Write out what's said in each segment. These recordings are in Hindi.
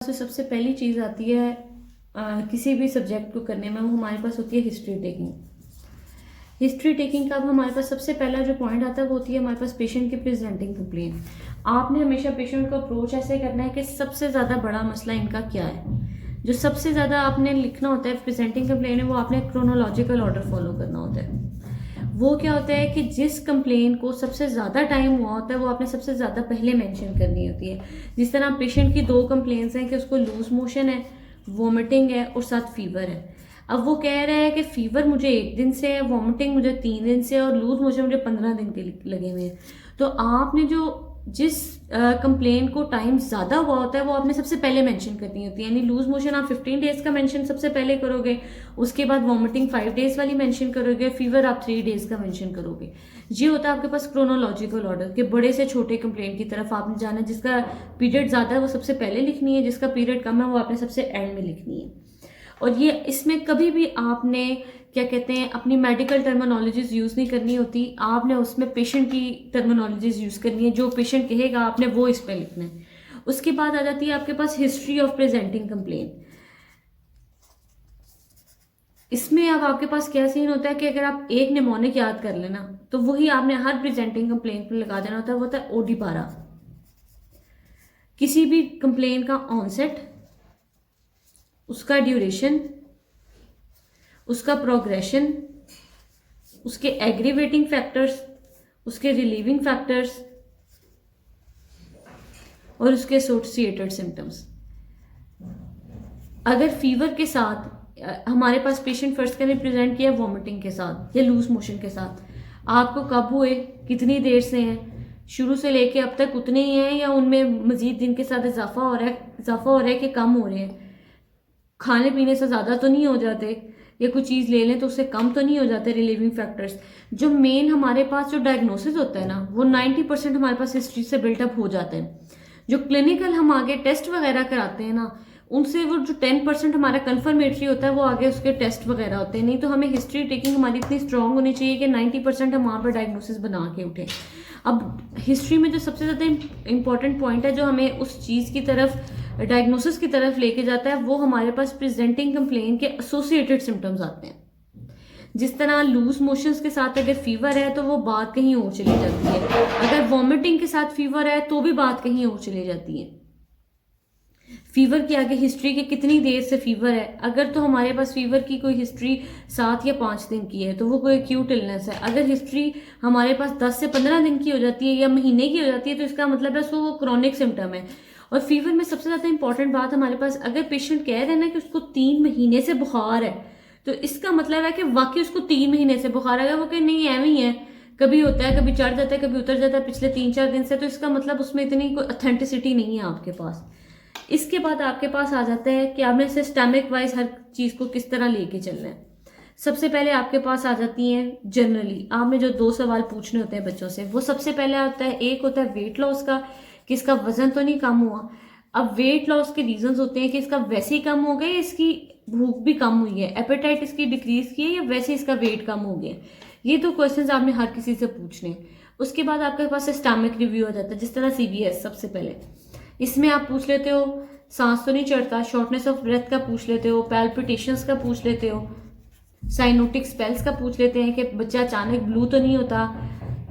से सबसे पहली चीज़ आती है किसी भी सब्जेक्ट को करने में, वो हमारे पास होती है हिस्ट्री टेकिंग। हिस्ट्री टेकिंग का अब हमारे पास सबसे पहला जो पॉइंट आता है वो होती है हमारे पास पेशेंट की प्रेजेंटिंग कंप्लेन। आपने हमेशा पेशेंट को अप्रोच ऐसे करना है कि सबसे ज़्यादा बड़ा मसला इनका क्या है। जो सबसे ज़्यादा आपने लिखना होता है प्रेजेंटिंग कंप्लेन है, वो आपने क्रोनोलॉजिकल ऑर्डर फॉलो करना होता है। वो क्या होता है कि जिस कंप्लेन को सबसे ज़्यादा टाइम हुआ होता है वो आपने सबसे ज़्यादा पहले मेंशन करनी होती है। जिस तरह पेशेंट की 2 कंप्लेंट्स हैं कि उसको लूज मोशन है, वॉमिटिंग है और साथ फीवर है। अब वो कह रहा है कि फीवर मुझे 1 दिन से है, वॉमिटिंग मुझे 3 दिन से और लूज मोशन मुझे 15 दिन के लगे हुए हैं। तो आपने जो जिस कंप्लेन को टाइम ज़्यादा हुआ होता है वो आपने सबसे पहले मेंशन करनी होती है। यानी लूज मोशन आप 15 डेज का मेंशन सबसे पहले करोगे, उसके बाद वॉमिटिंग 5 डेज वाली मेंशन करोगे, फीवर आप 3 डेज का मेंशन करोगे। ये होता है आपके पास क्रोनोलॉजिकल ऑर्डर कि बड़े से छोटे कंप्लेन की तरफ आपने जाना है। जिसका पीरियड ज़्यादा है वो सबसे पहले लिखनी है, जिसका पीरियड कम है वो आपने सबसे एंड में लिखनी है। और ये इसमें कभी भी आपने क्या कहते हैं अपनी मेडिकल टर्मिनोलॉजीज यूज़ नहीं करनी होती। आपने उसमें पेशेंट की टर्मिनोलॉजीज यूज़ करनी है, जो पेशेंट कहेगा आपने वो इस पर लिखना है। उसके बाद आ जाती है आपके पास हिस्ट्री ऑफ प्रेजेंटिंग कंप्लेन। इसमें अब आपके पास क्या सीन होता है कि अगर आप एक निमोनिक याद कर लेना तो वही आपने हर प्रेजेंटिंग कंप्लेन पर लगा देना होता है। वो होता है ओडी पारा। किसी भी कंप्लेन का ऑनसेट, उसका ड्यूरेशन, उसका प्रोग्रेशन, उसके एग्रीवेटिंग फैक्टर्स, उसके रिलीविंग फैक्टर्स और उसके एसोसिएटेड सिम्टम्स। अगर फीवर के साथ हमारे पास पेशेंट फर्स्ट का प्रेजेंट किया वॉमिटिंग के साथ या लूज मोशन के साथ, आपको कब हुए, कितनी देर से हैं, शुरू से लेके अब तक उतने ही हैं या उनमें मजीद दिन के साथ इजाफा हो रहा है कि कम हो रहे हैं, खाने पीने से ज़्यादा तो नहीं हो जाते, या कोई चीज़ ले लें तो उससे कम तो नहीं हो जाते रिलीविंग फैक्टर्स। जो मेन हमारे पास जो डायग्नोसिस होता है ना वो 90% हमारे पास हिस्ट्री से बिल्टअप हो जाते हैं। जो क्लिनिकल हम आगे टेस्ट वगैरह कराते हैं ना उनसे वो जो 10% हमारा कन्फर्मेटरी होता है वो आगे उसके टेस्ट वगैरह होते हैं। नहीं तो हमें हिस्ट्री टेकिंग हमारी इतनी स्ट्रांग होनी चाहिए कि 90% हम वहाँ पर डायग्नोसिस बना के उठें। अब हिस्ट्री में जो सबसे ज़्यादा इंपॉर्टेंट पॉइंट है जो हमें उस चीज़ की तरफ डायग्नोसिस की तरफ लेके जाता है वो हमारे पास प्रेजेंटिंग कंप्लेन के एसोसिएटेड सिम्टम्स आते हैं। जिस तरह लूज मोशंस के साथ अगर फीवर है तो वो बात कहीं और चली जाती है, अगर वॉमिटिंग के साथ फीवर है तो भी बात कहीं और चली जाती है। फीवर की आगे हिस्ट्री के कितनी देर से फीवर है, अगर तो हमारे पास फीवर की कोई हिस्ट्री 7 या 5 दिन की है तो वो कोई एक्यूट इलनेस है। अगर हिस्ट्री हमारे पास 10 से 15 दिन की हो जाती है या महीने की हो जाती है तो इसका मतलब है उसको वो क्रॉनिक सिम्टम है। और फीवर में सबसे ज़्यादा इंपॉर्टेंट बात हमारे पास, अगर पेशेंट कह रहे हैं ना कि उसको 3 महीने से बुखार है तो इसका मतलब है कि वाकई उसको 3 महीने से बुखार है। वो कि नहीं एवं ही है, कभी होता है, कभी चढ़ जाता है, कभी उतर जाता है पिछले 3-4 दिन से, तो इसका मतलब उसमें इतनी कोई ऑथेंटिसिटी नहीं है आपके पास। इसके बाद आपके पास आ जाता है कि आपने सिस्टमिक वाइज हर चीज़ को किस तरह लेके चलना है। सबसे पहले आपके पास आ जाती हैं जनरली आपने जो 2 सवाल पूछने होते हैं बच्चों से। वो सबसे पहले आता है, एक होता है वेट लॉस का कि इसका वजन तो नहीं कम हुआ। अब वेट लॉस के रीजंस होते हैं कि इसका वैसे ही कम हो गया, इसकी भूख भी कम हुई है, एपेटाइट इसकी डिक्रीज की है, या वैसे इसका वेट कम हो गया। ये तो क्वेश्चंस आपने हर किसी से पूछने। उसके बाद आपके पास सिस्टमिक रिव्यू आ जाता है, जिस तरह CVS। सबसे पहले इसमें आप पूछ लेते हो सांस तो नहीं चढ़ता, शॉर्टनेस ऑफ ब्रेथ का पूछ लेते हो, पैल्पिटेशंस का पूछ लेते हो, साइनोटिक स्पेल्स का पूछ लेते हैं कि बच्चा अचानक ब्लू तो नहीं होता,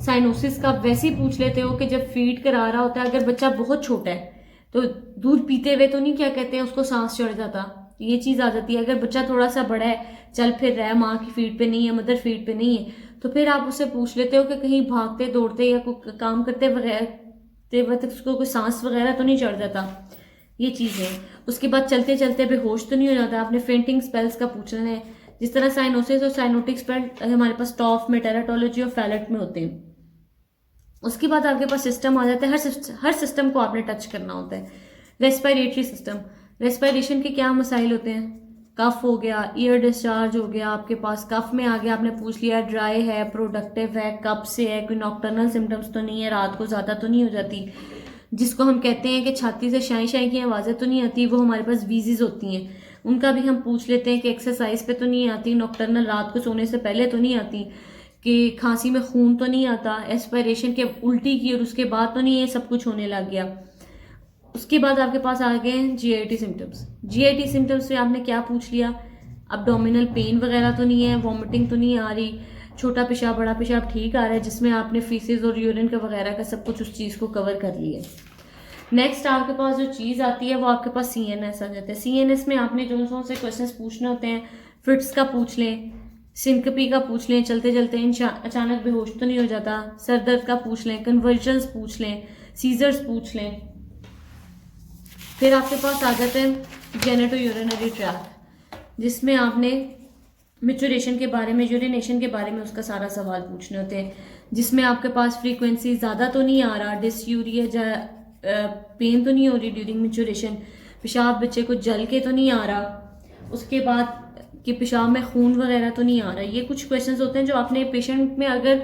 साइनोसिस का वैसे ही पूछ लेते हो कि जब फीड करा रहा होता है अगर बच्चा बहुत छोटा है तो दूध पीते हुए तो नहीं क्या कहते हैं उसको सांस चढ़ जाता, ये चीज़ आ जाती है। अगर बच्चा थोड़ा सा बड़ा है, चल फिर रहा है, माँ की फीड पे नहीं है, मदर फीड पे नहीं है, तो फिर आप उससे पूछ लेते हो कि कहीं भागते दौड़ते या कोई काम करते वक्त उसको कोई सांस वगैरह तो नहीं चढ़ जाता, ये चीज़ है। उसके बाद चलते चलते बेहोश तो नहीं हो जाता, आपने फेंटिंग स्पेल्स का पूछना है। जिस तरह साइनोसिस और साइनोटिक स्पेल हमारे पास टॉफ में, टेराटोलॉजी और फैलेट में होते हैं। उसके बाद आपके पास सिस्टम आ जाता है, हर सिस्टम को आपने टच करना होता है। रेस्पिरेटरी सिस्टम, रेस्पिरेशन के क्या मसाइल होते हैं, कफ हो गया, ईयर डिस्चार्ज हो गया, आपके पास कफ में आ गया, आपने पूछ लिया ड्राई है, प्रोडक्टिव है, कब से है, कोई नॉक्टर्नल सिम्टम्स तो नहीं है, रात को ज़्यादा तो नहीं हो जाती, जिसको हम कहते हैं कि छाती से शाई शाई की आवाज़ें तो नहीं आती, वो हमारे पास वीजीज होती हैं, उनका भी हम पूछ लेते हैं कि एक्सरसाइज पे तो नहीं आती, नॉक्टर्नल रात को सोने से पहले तो नहीं आती, कि खांसी में खून तो नहीं आता, एस्पिरेशन के उल्टी की और उसके बाद तो नहीं ये सब कुछ होने लग गया। उसके बाद आपके पास आ गए हैं जीआईटी सिम्टम्स। जीआईटी सिम्टम्स में आपने क्या पूछ लिया, अब्डोमिनल पेन वगैरह तो नहीं है, वॉमिटिंग तो नहीं आ रही, छोटा पेशाब बड़ा पेशाब ठीक आ रहा है, जिसमें आपने फीसेस और यूरिन का वगैरह का सब कुछ उस चीज़ को कवर कर लिया। नेक्स्ट आपके पास जो चीज़ आती है वो आपके पास सीएनएस आ जाता है। सीएनएस में आपने जो से क्वेश्चंस पूछने होते हैं, फिट्स का पूछ लें, सिंकपी का पूछ लें, चलते चलते अचानक बेहोश तो नहीं हो जाता, सर दर्द का पूछ लें, कन्वर्जन्स पूछ लें, सीजर्स पूछ लें। फिर आपके पास आ जाते हैं जेनेटो यूरिनरी ट्रैक्ट, जिसमें आपने मिचुरेशन के बारे में, यूरिनेशन के बारे में उसका सारा सवाल पूछने होते हैं, जिसमें आपके पास फ्रीक्वेंसी ज़्यादा तो नहीं आ रहा, डिसयूरिया पेन तो नहीं हो रही ड्यूरिंग मिचुरेशन, पेशाब बच्चे को जल के तो नहीं आ रहा, उसके बाद कि पेशाब में खून वगैरह तो नहीं आ रहा। ये कुछ क्वेश्चंस होते हैं जो आपने पेशेंट में, अगर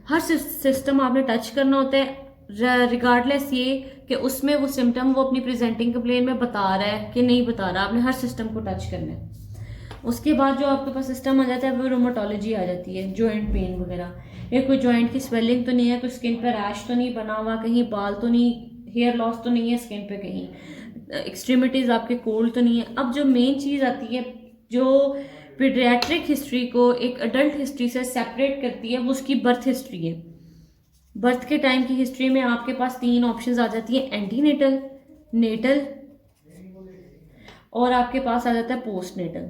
हर सिस्टम आपने टच करना होता है रिगार्डलेस ये कि उसमें वो सिम्टम वो अपनी प्रेजेंटिंग कंप्लेन में बता रहा है कि नहीं बता रहा, आपने हर सिस्टम को टच करना है। उसके बाद जो आपके पास सिस्टम आ जाता है वो रोमेटोलॉजी आ जाती है, जॉइंट पेन वगैरह, या कोई जॉइंट की स्वेलिंग तो नहीं है, कोई स्किन पर रैश तो नहीं बना हुआ, कहीं बाल तो नहीं, हेयर लॉस तो नहीं है स्किन पे, कहीं एक्सट्रीमिटीज आपके कोल्ड तो नहीं है। अब जो मेन चीज़ आती है जो पीडियाट्रिक हिस्ट्री को एक अडल्ट हिस्ट्री से सेपरेट करती है, वो उसकी बर्थ हिस्ट्री है। बर्थ के टाइम की हिस्ट्री में आपके पास 3 ऑप्शंस आ जाती है, एंटीनेटल, नेटल और आपके पास आ जाता है पोस्टनेटल।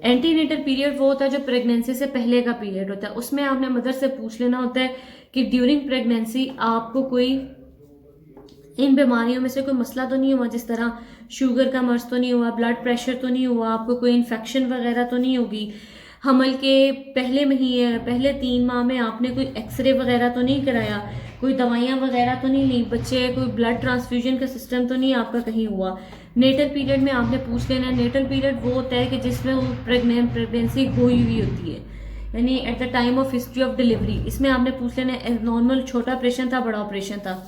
एंटीनेटल पीरियड वो होता है जो प्रेगनेंसी से पहले का पीरियड होता है। उसमें आपने मदर से पूछ लेना होता है कि ड्यूरिंग प्रेगनेंसी आपको कोई इन बीमारियों में से कोई मसला तो नहीं हुआ, जिस तरह शुगर का मर्ज तो नहीं हुआ, ब्लड प्रेशर तो नहीं हुआ, आपको कोई इन्फेक्शन वगैरह तो नहीं होगी, हमल के पहले महीने पहले 3 माह में आपने कोई एक्सरे वगैरह तो नहीं कराया, कोई दवाइयाँ वगैरह तो नहीं ली, बच्चे कोई ब्लड ट्रांसफ्यूजन का सिस्टम तो नहीं आपका कहीं हुआ। नेटल पीरियड में आपने पूछ लेना है। नेटल पीरियड वो होता है कि जिसमें वो प्रेगनेंसी हुई हुई होती है, यानी at the time of history of delivery. इसमें आपने पूछ लेना है नॉर्मल छोटा ऑपरेशन था, बड़ा ऑपरेशन था,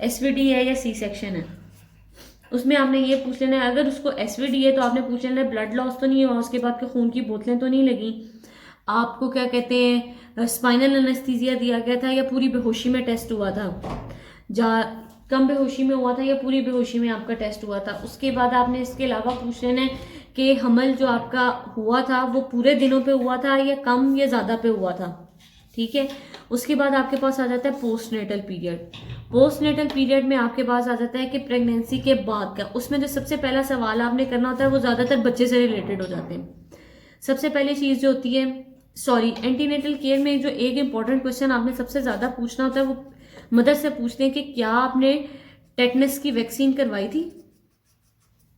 एसवीडी है या सी सेक्शन है। उसमें आपने ये पूछ लेना है, अगर उसको एसवीडी है तो आपने पूछ लेना है ब्लड लॉस तो नहीं हुआ, उसके बाद के खून की बोतलें तो नहीं लगी, आपको क्या कहते हैं स्पाइनल एनेस्थीसिया दिया गया था या पूरी बेहोशी में टेस्ट हुआ था, कम बेहोशी में हुआ था या पूरी बेहोशी में आपका टेस्ट हुआ था। उसके बाद आपने इसके अलावा पूछ लेना है कि हमल जो आपका हुआ था वो पूरे दिनों पे हुआ था या कम या ज़्यादा पे हुआ था, ठीक है। उसके बाद आपके पास आ जाता है पोस्टनेटल पीरियड। पोस्टनेटल पीरियड में आपके पास आ जाता है कि प्रेगनेंसी के बाद का, उसमें जो सबसे पहला सवाल आपने करना होता है वो ज़्यादातर बच्चे से रिलेटेड हो जाते हैं। सबसे पहली चीज़ जो होती है, एंटीनेटल केयर में जो एक इंपॉर्टेंट क्वेश्चन आपने सबसे ज़्यादा पूछना होता है वो मदर से पूछते हैं कि क्या आपने टेटनस की वैक्सीन करवाई थी।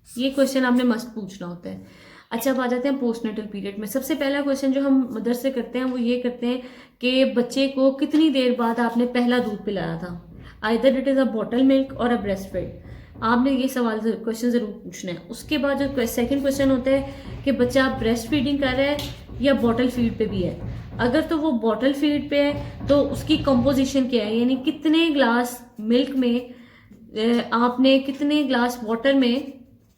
ये क्वेश्चन आपने मस्ट पूछना होता है। अच्छा, अब आ जाते हैं पोस्टनेटल पीरियड में। सबसे पहला क्वेश्चन जो हम मदर से करते हैं वो ये करते हैं कि बच्चे को कितनी देर बाद आपने पहला दूध पिलाया था, either it is a bottle milk और अ ब्रेस्ट फीड। आपने ये सवाल क्वेश्चन ज़रूर पूछना है। उसके बाद जो सेकंड क्वेश्चन होता है कि बच्चा ब्रेस्ट फीडिंग कर रहा है या बॉटल फीड पे भी है। अगर तो वो बॉटल फीड पे है तो उसकी कंपोजिशन क्या है, यानी कितने ग्लास मिल्क में आपने कितने ग्लास वाटर में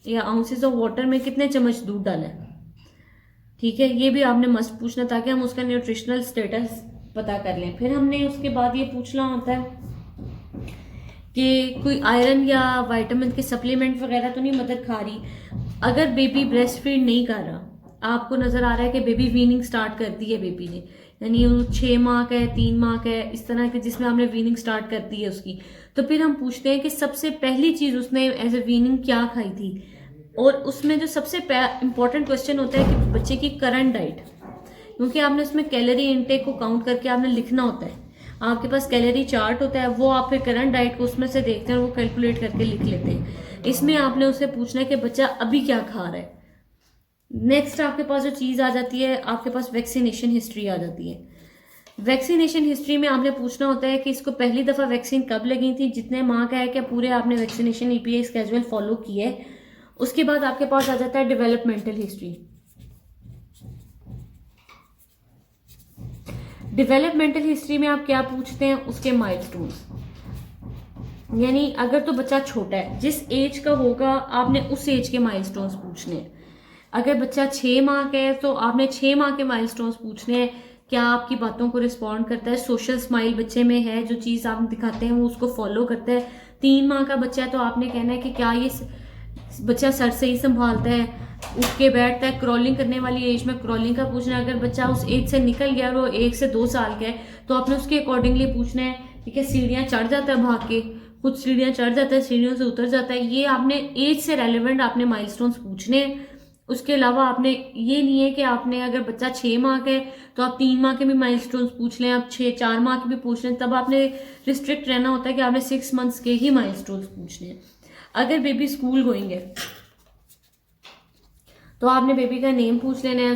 या आउंसेस ऑफ वाटर में कितने चम्मच दूध डाला है, ठीक है। ये भी आपने मस्ट पूछना ताकि हम उसका न्यूट्रिशनल स्टेटस पता कर लें। फिर हमने उसके बाद ये पूछना होता है कि कोई आयरन या विटामिन के सप्लीमेंट वगैरह तो नहीं मदर खा रही। अगर बेबी ब्रेस्ट फीड नहीं कर रहा, आपको नज़र आ रहा है कि बेबी वीनिंग स्टार्ट कर दी है बेबी ने, यानी वो 6 माह का है, 3 माह का है, इस तरह के जिसमें आपने वीनिंग स्टार्ट कर दी है उसकी, तो फिर हम पूछते हैं कि सबसे पहली चीज़ उसने एज ए वीनिंग क्या खाई थी। और उसमें जो सबसे इम्पॉर्टेंट क्वेश्चन होता है कि बच्चे की करंट डाइट, क्योंकि आपने उसमें कैलोरी इनटेक को काउंट करके आपने लिखना होता है। आपके पास कैलोरी चार्ट होता है, वो आप फिर करंट डाइट को उसमें से देखते हैं और वो कैलकुलेट करके लिख लेते हैं। इसमें आपने उसे पूछना है कि बच्चा अभी क्या खा रहा है। नेक्स्ट आपके पास जो चीज़ आ जाती है, आपके पास वैक्सीनेशन हिस्ट्री आ जाती है। वैक्सीनेशन हिस्ट्री में आपने पूछना होता है कि इसको पहली दफ़ा वैक्सीन कब लगी थी, जितने माह का है, क्या पूरे आपने वैक्सीनेशन ईपीआई स्केड्यूल फॉलो किया है। उसके बाद आपके पास आ जाता है डेवलपमेंटल हिस्ट्री। डेवलपमेंटल हिस्ट्री में आप क्या पूछते हैं, उसके माइलस्टोन्स, यानी अगर तो बच्चा छोटा है, जिस एज का होगा आपने उस एज के माइलस्टोन्स पूछने हैं। अगर बच्चा 6 माह का है तो आपने 6 माह के माइलस्टोन्स पूछने हैं, क्या आपकी बातों को रिस्पॉन्ड करता है, सोशल स्माइल बच्चे में है, जो चीज़ आप दिखाते हैं वो उसको फॉलो करता है, 3 माह का बच्चा है तो आपने कहना है कि क्या ये बच्चा सर से ही संभालता है, उठ के बैठता है। क्रॉलिंग करने वाली एज में क्रॉलिंग का पूछना है। अगर बच्चा उस एज से निकल गया और वो 1 से 2 साल का है तो आपने उसके अकॉर्डिंगली पूछना है, ठीक है। सीढ़ियाँ चढ़ जाता है भाग के, खुद सीढ़ियाँ चढ़ जाता है, सीढ़ियों से उतर जाता है, ये आपने एज से रेलिवेंट आपने माइलस्टोन्स पूछने हैं। उसके अलावा आपने ये नहीं है कि आपने अगर बच्चा 6 माह का है तो आप 3 माह के भी माइलस्टोन्स पूछ लें, आप 4 माह के भी पूछ लें, तब आपने रिस्ट्रिक्ट रहना होता है कि आपने 6 मंथ्स के ही माइलस्टोन्स पूछने हैं। अगर बेबी स्कूल गोइंग है तो आपने बेबी का नेम पूछ लेना है,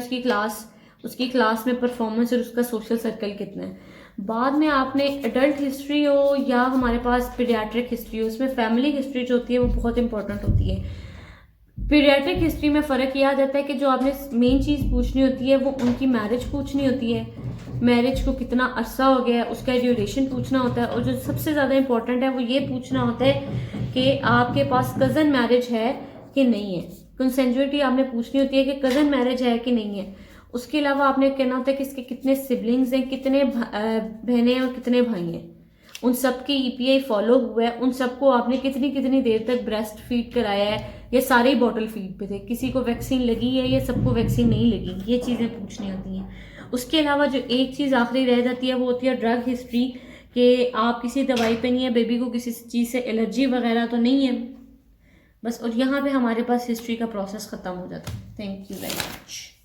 उसकी क्लास में परफॉर्मेंस और उसका सोशल सर्कल कितना है। बाद में आपने एडल्ट हिस्ट्री हो या हमारे पास पीडियाट्रिक हिस्ट्री हो, उसमें फैमिली हिस्ट्री जो होती है वो बहुत इंपॉर्टेंट होती है। पीडियाट्रिक हिस्ट्री में फ़र्क यह आ जाता है कि जो आपने मेन चीज़ पूछनी होती है वो उनकी मैरिज पूछनी होती है, मैरिज को कितना अरसा हो गया है उसका ड्यूरेशन पूछना होता है, और जो सबसे ज़्यादा इंपॉर्टेंट है वो ये पूछना होता है कि आपके पास कज़न मैरिज है कि नहीं है। कंसेंजुइटी आपने पूछनी होती है कि कज़न मैरिज है कि नहीं है। उसके अलावा आपने कहना होता है कि इसके कितने सिबलिंग्स हैं, कितने बहनें हैं और कितने भाई हैं, उन सब की EPI फॉलो हुआ है, उन सबको आपने कितनी कितनी देर तक ब्रेस्ट फीड कराया है, ये सारे बॉटल फीड पे थे, किसी को वैक्सीन लगी है या सबको वैक्सीन नहीं लगी, ये चीज़ें पूछनी होती हैं। उसके अलावा जो एक चीज़ आखिरी रह जाती है वो होती है ड्रग हिस्ट्री, कि आप किसी दवाई पे नहीं है, बेबी को किसी चीज़ से एलर्जी वगैरह तो नहीं है, बस। और यहाँ पे हमारे पास हिस्ट्री का प्रोसेस ख़त्म हो जाता है। Thank you very much.